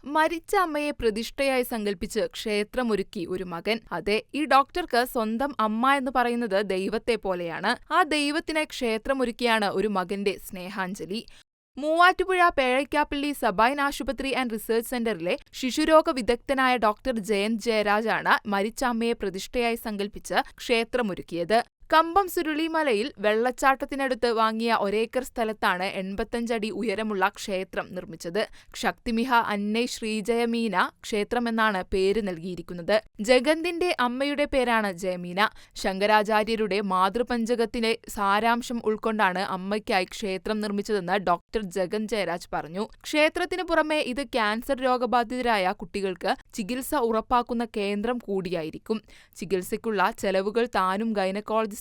മരിച്ച അമ്മയെ പ്രതിഷ്ഠയായി സങ്കല്പിച്ച് ക്ഷേത്രമൊരുക്കി ഒരു മകൻ. അതെ, ഈ ഡോക്ടർക്ക് സ്വന്തം അമ്മ എന്ന് പറയുന്നത് ദൈവത്തെ പോലെയാണ്. ആ ദൈവത്തിന് ക്ഷേത്രമൊരുക്കിയാണ് ഒരു മകന്റെ സ്നേഹാഞ്ജലി. മൂവാറ്റുപുഴ പേഴയ്ക്കാപ്പള്ളി സബൈൻ ആശുപത്രി ആൻഡ് റിസർച്ച് സെന്ററിലെ ശിശുരോഗ വിദഗ്ധനായ ഡോക്ടർ ജയന്ത് ജയരാജാണ് മരിച്ച അമ്മയെ പ്രതിഷ്ഠയായി സങ്കല്പിച്ച് ക്ഷേത്രമൊരുക്കിയത്. കമ്പം സുരുളിമലയിൽ വെള്ളച്ചാട്ടത്തിനടുത്ത് വാങ്ങിയ ഒരേക്കർ സ്ഥലത്താണ് 85 അടി ഉയരമുള്ള ക്ഷേത്രം നിർമ്മിച്ചത്. ശക്തിമിഹ അന്നൈ ശ്രീജയമീന ക്ഷേത്രമെന്നാണ് പേര് നൽകിയിരിക്കുന്നത്. ജഗന്തിന്റെ അമ്മയുടെ പേരാണ് ജയമീന. ശങ്കരാചാര്യരുടെ മാതൃപഞ്ചകത്തിലെ സാരാംശം ഉൾക്കൊണ്ടാണ് അമ്മയ്ക്കായി ക്ഷേത്രം നിർമ്മിച്ചതെന്ന് ഡോക്ടർ ജഗന്ത് ജയരാജ് പറഞ്ഞു. ക്ഷേത്രത്തിനു പുറമെ ഇത് ക്യാൻസർ രോഗബാധിതരായ കുട്ടികൾക്ക് ചികിത്സ ഉറപ്പാക്കുന്ന കേന്ദ്രം കൂടിയായിരിക്കും. ചികിത്സയ്ക്കുള്ള ചെലവുകൾ താനും ഗൈനക്കോളജിസ്റ്റുമായ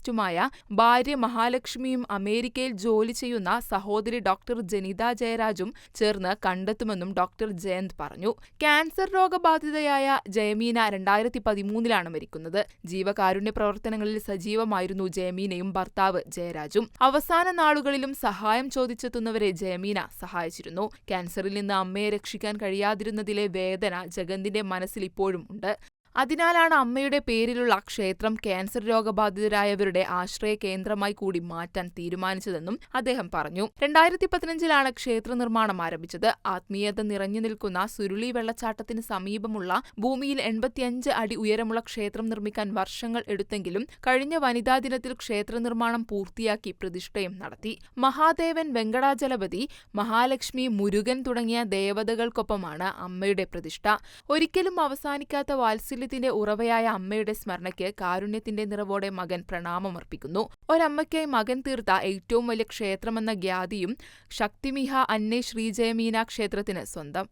ഭാര്യ മഹാലക്ഷ്മിയും അമേരിക്കയിൽ ജോലി ചെയ്യുന്ന സഹോദരി ഡോക്ടർ ജനിത ജയരാജും ചേർന്ന് കണ്ടെത്തുമെന്നും ഡോക്ടർ ജയന്ത് പറഞ്ഞു. ക്യാൻസർ രോഗബാധിതയായ ജയമീന 2013 മരിക്കുന്നത്. ജീവകാരുണ്യ പ്രവർത്തനങ്ങളിൽ സജീവമായിരുന്നു ജയമീനയും ഭർത്താവ് ജയരാജും. അവസാന നാളുകളിലും സഹായം ചോദിച്ചെത്തുന്നവരെ ജയമീന സഹായിച്ചിരുന്നു. ക്യാൻസറിൽ നിന്ന് അമ്മയെ രക്ഷിക്കാൻ കഴിയാതിരുന്നതിലെ വേദന ജഗന്തിന്റെ മനസ്സിൽ ഇപ്പോഴും ഉണ്ട്. അതിനാലാണ് അമ്മയുടെ പേരിലുള്ള ക്ഷേത്രം ക്യാൻസർ രോഗബാധിതരായവരുടെ ആശ്രയ കേന്ദ്രമായി കൂടി മാറ്റാൻ തീരുമാനിച്ചതെന്നും അദ്ദേഹം പറഞ്ഞു. 2015 ക്ഷേത്ര നിർമ്മാണം ആരംഭിച്ചത്. ആത്മീയത നിറഞ്ഞു നിൽക്കുന്ന സുരുളി വെള്ളച്ചാട്ടത്തിന് സമീപമുള്ള ഭൂമിയിൽ 85 അടി ഉയരമുള്ള ക്ഷേത്രം നിർമ്മിക്കാൻ വർഷങ്ങൾ എടുത്തെങ്കിലും കഴിഞ്ഞ വനിതാ ദിനത്തിൽ ക്ഷേത്ര നിർമ്മാണം പൂർത്തിയാക്കി പ്രതിഷ്ഠയും നടത്തി. മഹാദേവൻ, വെങ്കടാചലപതി, മഹാലക്ഷ്മി, മുരുകൻ തുടങ്ങിയ ദേവതകൾക്കൊപ്പമാണ് അമ്മയുടെ പ്രതിഷ്ഠ. ഒരിക്കലും അവസാനിക്കാത്ത വാത്സല്യത്തിന്റെ ഉറവയായ അമ്മയുടെ സ്മരണയ്ക്ക് കാരുണ്യത്തിന്റെ നിറവോടെ മകൻ പ്രണാമമർപ്പിക്കുന്നു. ഒരമ്മയ്ക്കായി മകൻ തീർത്ത ഏറ്റവും വലിയ ക്ഷേത്രമെന്ന ഖ്യാതിയും ശക്തിമിഹ അന്നൈ ശ്രീജയമീന ക്ഷേത്രത്തിന് സ്വന്തം.